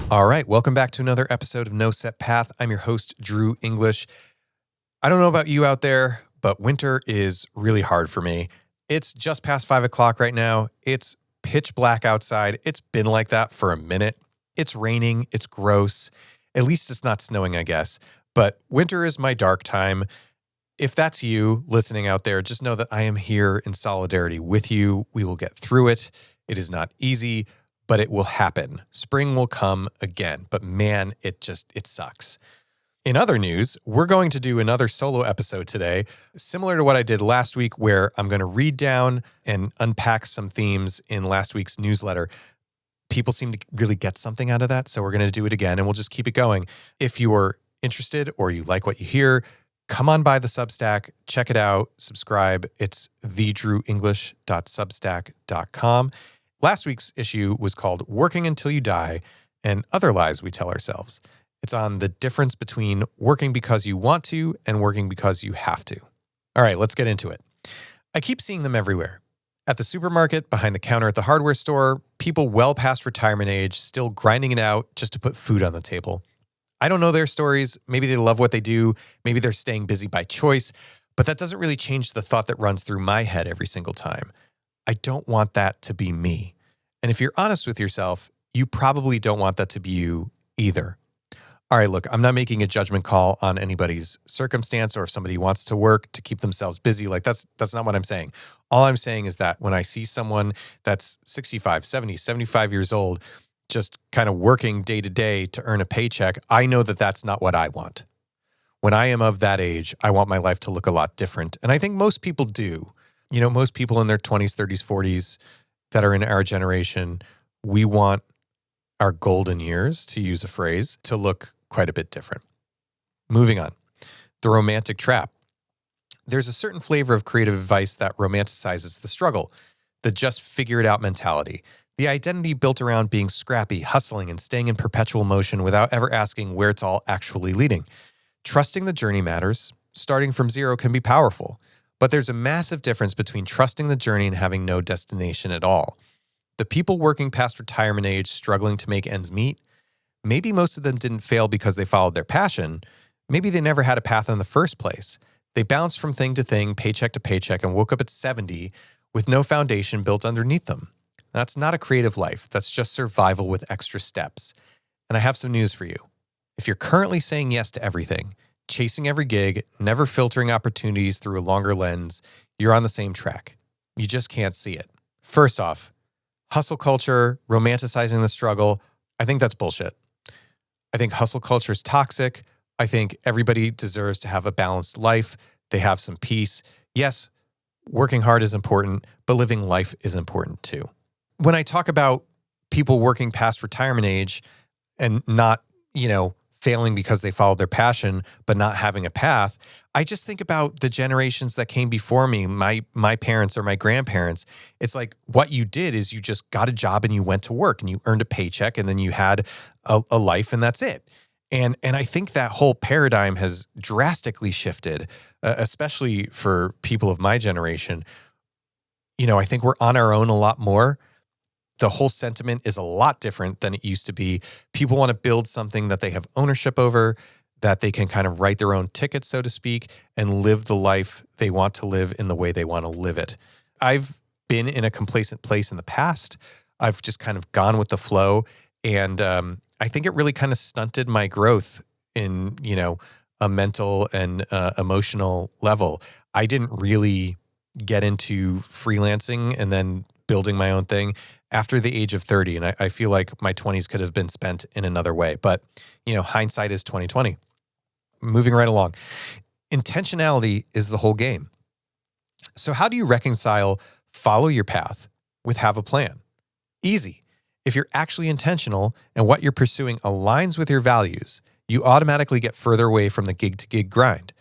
All right, welcome back to another episode of No Set Path. I'm your host, Drew English. I don't know about you out there, but winter is really hard for me. It's just past 5 o'clock right now. It's pitch black outside. It's been like that for a minute. It's raining. It's gross. At least it's not snowing, I guess. But winter is my dark time. If that's you listening out there, just know that I am here in solidarity with you. We will get through it. It is not easy, but it will happen. Spring will come again. But man, it sucks. In other news, we're going to do another solo episode today, similar to what I did last week, where I'm going to read down and unpack some themes in last week's newsletter. People seem to really get something out of that, so we're going to do it again, and we'll just keep it going. If you're interested or you like what you hear, come on by the Substack, check it out, subscribe. It's thedrewenglish.substack.com. Last week's issue was called Working Until You Die and Other Lies We Tell Ourselves. It's on the difference between working because you want to and working because you have to. All right, let's get into it. I keep seeing them everywhere. At the supermarket, behind the counter at the hardware store, people well past retirement age still grinding it out just to put food on the table. I don't know their stories. Maybe they love what they do. Maybe they're staying busy by choice. But that doesn't really change the thought that runs through my head every single time. I don't want that to be me. And if you're honest with yourself, you probably don't want that to be you either. All right, look, I'm not making a judgment call on anybody's circumstance or if somebody wants to work to keep themselves busy. Like that's not what I'm saying. All I'm saying is that when I see someone that's 65, 70, 75 years old, just kind of working day to day to earn a paycheck, I know that that's not what I want. When I am of that age, I want my life to look a lot different. And I think most people do. You know, most people in their 20s, 30s, 40s that are in our generation, we want our golden years, to use a phrase, to look quite a bit different. Moving on. The romantic trap. There's a certain flavor of creative advice that romanticizes the struggle, the just figure it out mentality, the identity built around being scrappy, hustling, and staying in perpetual motion without ever asking where it's all actually leading. Trusting the journey matters. Starting from zero can be powerful. But there's a massive difference between trusting the journey and having no destination at all. The people working past retirement age, struggling to make ends meet, maybe most of them didn't fail because they followed their passion. Maybe they never had a path in the first place. They bounced from thing to thing, paycheck to paycheck, and woke up at 70 with no foundation built underneath them. That's not a creative life. That's just survival with extra steps. And I have some news for you. If you're currently saying yes to everything, chasing every gig, never filtering opportunities through a longer lens, you're on the same track. You just can't see it. First off, hustle culture, romanticizing the struggle, I think that's bullshit. I think hustle culture is toxic. I think everybody deserves to have a balanced life. They have some peace. Yes, working hard is important, but living life is important too. When I talk about people working past retirement age and not, failing because they followed their passion, but not having a path, I just think about the generations that came before me, my parents or my grandparents. It's like what you did is you just got a job and you went to work and you earned a paycheck and then you had a life and that's it. And I think that whole paradigm has drastically shifted, especially for people of my generation. I think we're on our own a lot more. The whole sentiment is a lot different than it used to be. People want to build something that they have ownership over, that they can kind of write their own ticket, so to speak, and live the life they want to live in the way they want to live it. I've been in a complacent place in the past. I've just kind of gone with the flow. And I think it really kind of stunted my growth in, a mental and emotional level. I didn't really get into freelancing and then building my own thing after the age of 30. And I feel like my 20s could have been spent in another way. But, hindsight is 2020. Moving right along. Intentionality is the whole game. So how do you reconcile follow your path with have a plan? Easy. If you're actually intentional and what you're pursuing aligns with your values, you automatically get further away from the gig-to-gig grind.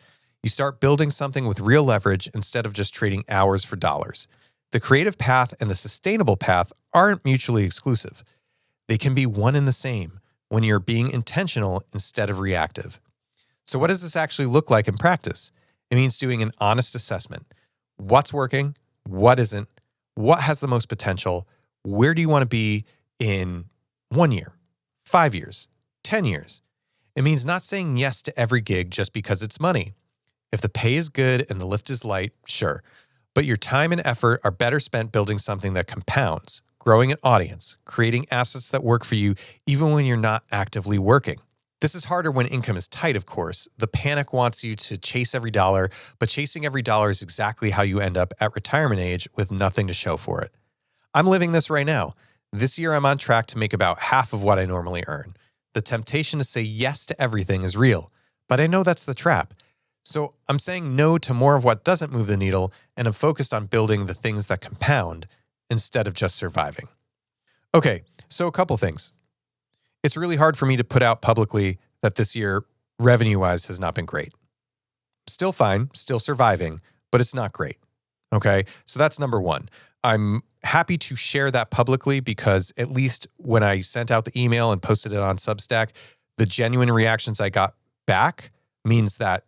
You start building something with real leverage instead of just trading hours for dollars. The creative path and the sustainable path aren't mutually exclusive. They can be one and the same when you're being intentional instead of reactive. So what does this actually look like in practice? It means doing an honest assessment. What's working? What isn't? What has the most potential? Where do you want to be in 1 year, 5 years, 10 years. It means not saying yes to every gig just because it's money. If the pay is good and the lift is light, sure. But your time and effort are better spent building something that compounds, growing an audience, creating assets that work for you even when you're not actively working. This is harder when income is tight, of course. The panic wants you to chase every dollar, but chasing every dollar is exactly how you end up at retirement age with nothing to show for it. I'm living this right now. This year, I'm on track to make about half of what I normally earn. The temptation to say yes to everything is real, but I know that's the trap. So I'm saying no to more of what doesn't move the needle, and I'm focused on building the things that compound instead of just surviving. Okay, so a couple things. It's really hard for me to put out publicly that this year, revenue-wise, has not been great. Still fine, still surviving, but it's not great. Okay, so that's number one. I'm happy to share that publicly because at least when I sent out the email and posted it on Substack, the genuine reactions I got back means that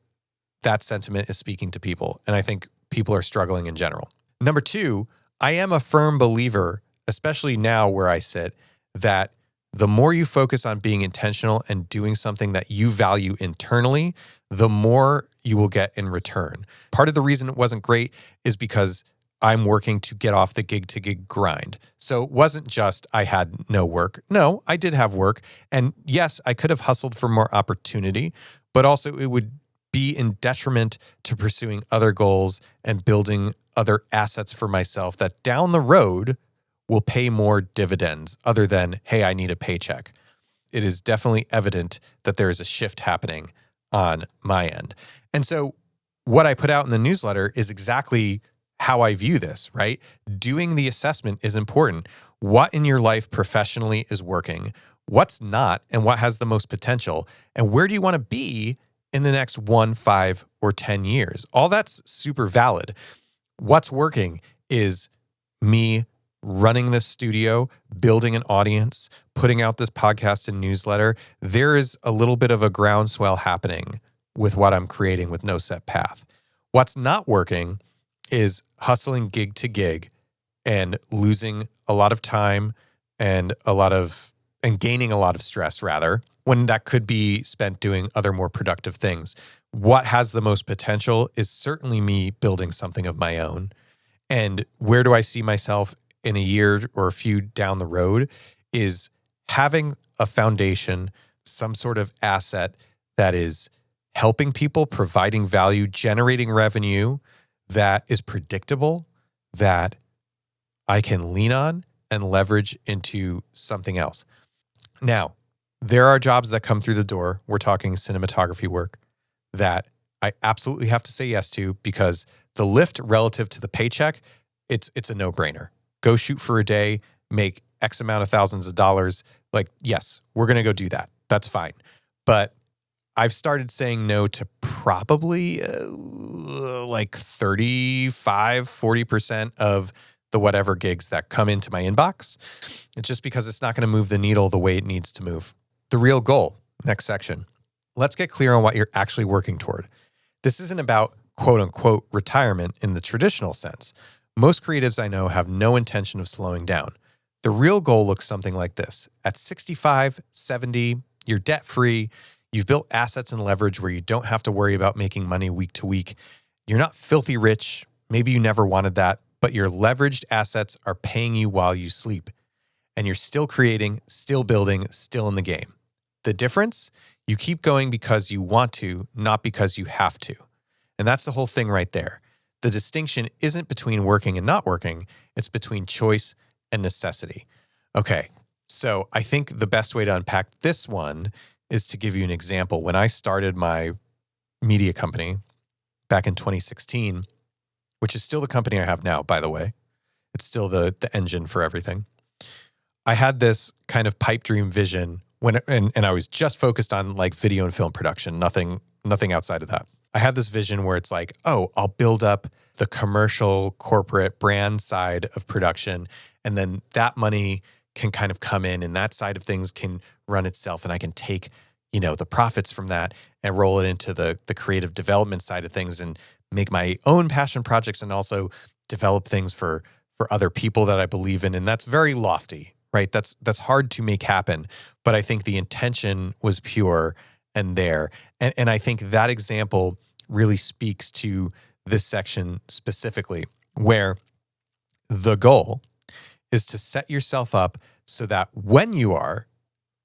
that sentiment is speaking to people. And I think people are struggling in general. Number two, I am a firm believer, especially now where I sit, that the more you focus on being intentional and doing something that you value internally, the more you will get in return. Part of the reason it wasn't great is because I'm working to get off the gig to gig grind. So it wasn't just I had no work. No, I did have work. And yes, I could have hustled for more opportunity, but also it would be in detriment to pursuing other goals and building other assets for myself that down the road will pay more dividends other than, hey, I need a paycheck. It is definitely evident that there is a shift happening on my end. And so what I put out in the newsletter is exactly how I view this, right? Doing the assessment is important. What in your life professionally is working? What's not? And what has the most potential? And where do you want to be in the next 1, 5, or 10 years? All that's super valid. What's working is me running this studio, building an audience, putting out this podcast and newsletter. There is a little bit of a groundswell happening with what I'm creating with no set path. What's not working is hustling gig to gig and losing a lot of time and gaining a lot of stress rather, when that could be spent doing other more productive things. What has the most potential is certainly me building something of my own. And where do I see myself in a year or a few down the road is having a foundation, some sort of asset that is helping people, providing value, generating revenue that is predictable, that I can lean on and leverage into something else. Now, there are jobs that come through the door. We're talking cinematography work that I absolutely have to say yes to because the lift relative to the paycheck, it's a no-brainer. Go shoot for a day, make X amount of thousands of dollars. Like, yes, we're going to go do that. That's fine. But I've started saying no to probably like 35, 40% of the whatever gigs that come into my inbox. It's just because it's not going to move the needle the way it needs to move. The real goal, next section. Let's get clear on what you're actually working toward. This isn't about quote unquote retirement in the traditional sense. Most creatives I know have no intention of slowing down. The real goal looks something like this. At 65, 70, you're debt free. You've built assets and leverage where you don't have to worry about making money week to week. You're not filthy rich. Maybe you never wanted that, but your leveraged assets are paying you while you sleep. And you're still creating, still building, still in the game. The difference? You keep going because you want to, not because you have to. And that's the whole thing right there. The distinction isn't between working and not working. It's between choice and necessity. Okay, so I think the best way to unpack this one is to give you an example. When I started my media company back in 2016, which is still the company I have now, by the way, it's still the engine for everything. I had this kind of pipe dream vision and I was just focused on like video and film production, nothing outside of that. I had this vision where it's like, oh, I'll build up the commercial corporate brand side of production, and then that money can kind of come in and that side of things can run itself, and I can take, the profits from that and roll it into the creative development side of things and make my own passion projects and also develop things for other people that I believe in. And that's very lofty, right? That's hard to make happen. But I think the intention was pure and there. And I think that example really speaks to this section specifically, where the goal is to set yourself up so that when you are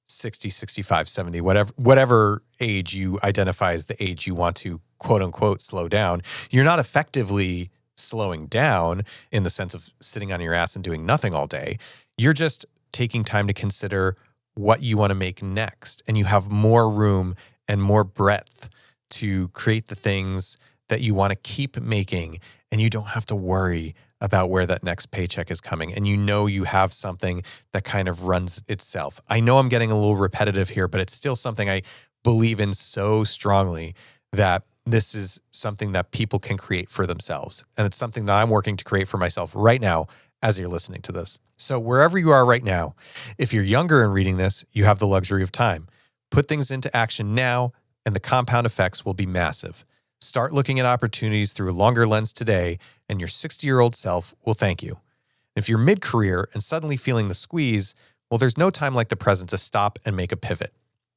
60, 65, 70, whatever age you identify as the age you want to quote unquote slow down, you're not effectively slowing down in the sense of sitting on your ass and doing nothing all day. You're just taking time to consider what you want to make next. And you have more room and more breadth to create the things that you want to keep making. And you don't have to worry about where that next paycheck is coming. And you know you have something that kind of runs itself. I know I'm getting a little repetitive here, but it's still something I believe in so strongly, that this is something that people can create for themselves. And it's something that I'm working to create for myself right now as you're listening to this. So wherever you are right now, if you're younger and reading this, you have the luxury of time. Put things into action now, and the compound effects will be massive. Start looking at opportunities through a longer lens today, and your 60-year-old self will thank you. If you're mid-career and suddenly feeling the squeeze, well, there's no time like the present to stop and make a pivot.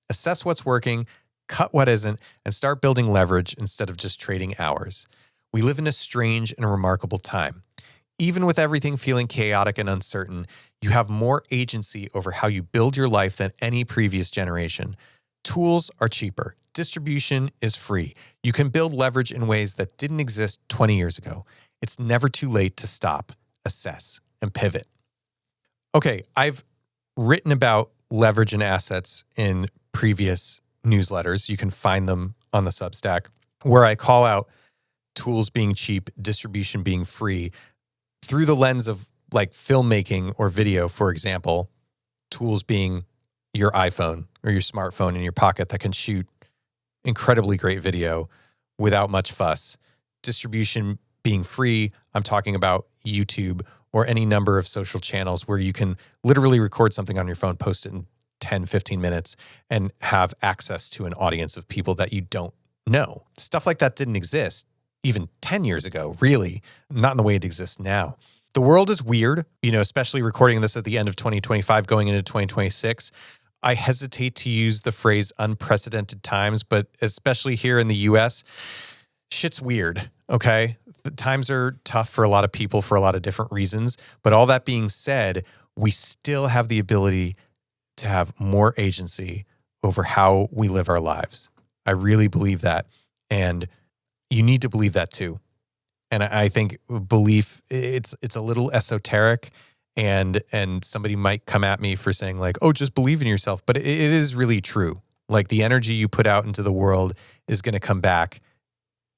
Assess what's working, cut what isn't, and start building leverage instead of just trading hours. We live in a strange and remarkable time. Even with everything feeling chaotic and uncertain, you have more agency over how you build your life than any previous generation. Tools are cheaper. Distribution is free. You can build leverage in ways that didn't exist 20 years ago. It's never too late to stop, assess, and pivot. Okay, I've written about leverage and assets in previous newsletters. You can find them on the Substack, where I call out tools being cheap, distribution being free, through the lens of like filmmaking or video, for example, tools being your iPhone or your smartphone in your pocket that can shoot incredibly great video without much fuss. Distribution being free, I'm talking about YouTube or any number of social channels where you can literally record something on your phone, post it in 10, 15 minutes, and have access to an audience of people that you don't know. Stuff like that didn't exist even 10 years ago, really, not in the way it exists now. The world is weird, especially recording this at the end of 2025, going into 2026. I hesitate to use the phrase unprecedented times, but especially here in the US, shit's weird, okay? The times are tough for a lot of people for a lot of different reasons. But all that being said, we still have the ability to have more agency over how we live our lives. I really believe that. And you need to believe that too. And I think belief, it's a little esoteric, and somebody might come at me for saying like, oh, just believe in yourself. But it is really true. Like the energy you put out into the world is going to come back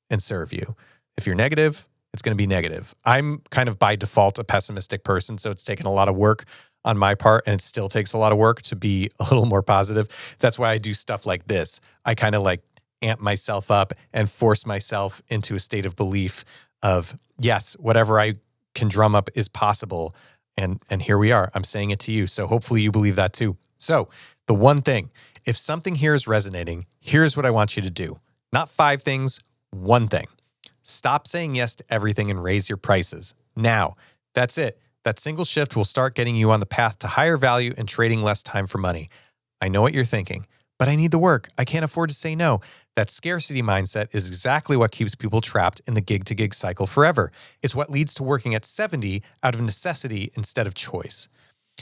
and serve you. If you're negative, it's going to be negative. I'm kind of by default a pessimistic person, so it's taken a lot of work on my part, and it still takes a lot of work to be a little more positive. That's why I do stuff like this. I kind of like amp myself up and force myself into a state of belief of, yes, whatever I can drum up is possible. And here we are. I'm saying it to you. So hopefully you believe that too. So the one thing, if something here is resonating, here's what I want you to do. Not 5 things, one thing. Stop saying yes to everything and raise your prices. Now, that's it. That single shift will start getting you on the path to higher value and trading less time for money. I know what you're thinking, but I need the work. I can't afford to say no. That scarcity mindset is exactly what keeps people trapped in the gig-to-gig cycle forever. It's what leads to working at 70 out of necessity instead of choice.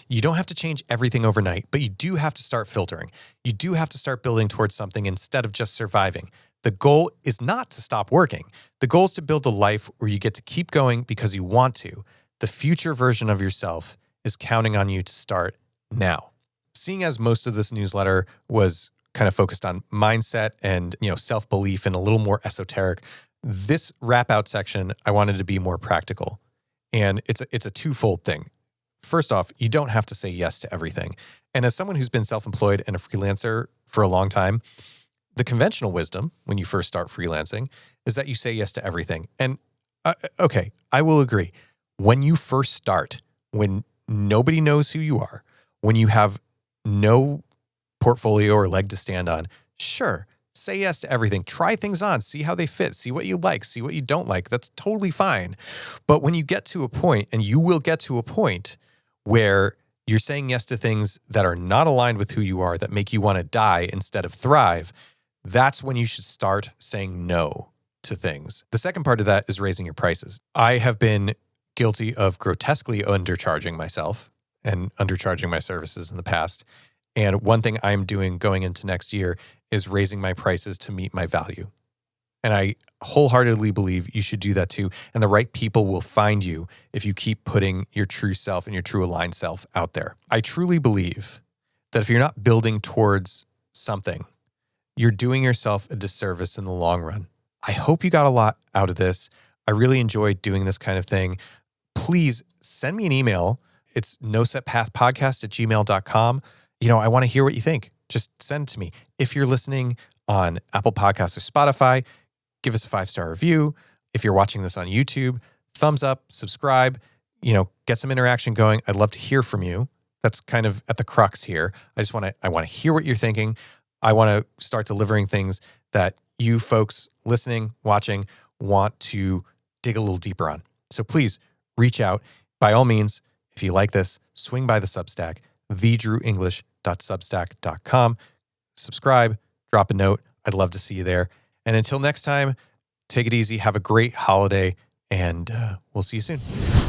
You don't have to change everything overnight, but you do have to start filtering. You do have to start building towards something instead of just surviving. The goal is not to stop working. The goal is to build a life where you get to keep going because you want to. The future version of yourself is counting on you to start now. Seeing as most of this newsletter was kind of focused on mindset and, self-belief and a little more esoteric, this wrap out section, I wanted to be more practical. And it's a twofold thing. First off, you don't have to say yes to everything. And as someone who's been self-employed and a freelancer for a long time, the conventional wisdom when you first start freelancing is that you say yes to everything. And okay, I will agree. When you first start, when nobody knows who you are, when you have no portfolio or leg to stand on, sure, say yes to everything. Try things on, see how they fit, see what you like, see what you don't like. That's totally fine. But when you get to a point, and you will get to a point where you're saying yes to things that are not aligned with who you are, that make you want to die instead of thrive, that's when you should start saying no to things. The second part of that is raising your prices. I have been guilty of grotesquely undercharging myself and undercharging my services in the past. And one thing I'm doing going into next year is raising my prices to meet my value. And I wholeheartedly believe you should do that too. And the right people will find you if you keep putting your true self and your true aligned self out there. I truly believe that if you're not building towards something, you're doing yourself a disservice in the long run. I hope you got a lot out of this. I really enjoyed doing this kind of thing. Please send me an email. It's nosetpathpodcast@gmail.com. I want to hear what you think. Just send it to me. If you're listening on Apple Podcasts or Spotify, give us a 5-star review. If you're watching this on YouTube, thumbs up, subscribe, get some interaction going. I'd love to hear from you. That's kind of at the crux here. I want to hear what you're thinking. I want to start delivering things that you folks listening, watching, want to dig a little deeper on. So please reach out. By all means, if you like this, swing by the Substack, thedrewenglish.substack.com. Subscribe, drop a note. I'd love to see you there. And until next time, take it easy. Have a great holiday, and we'll see you soon.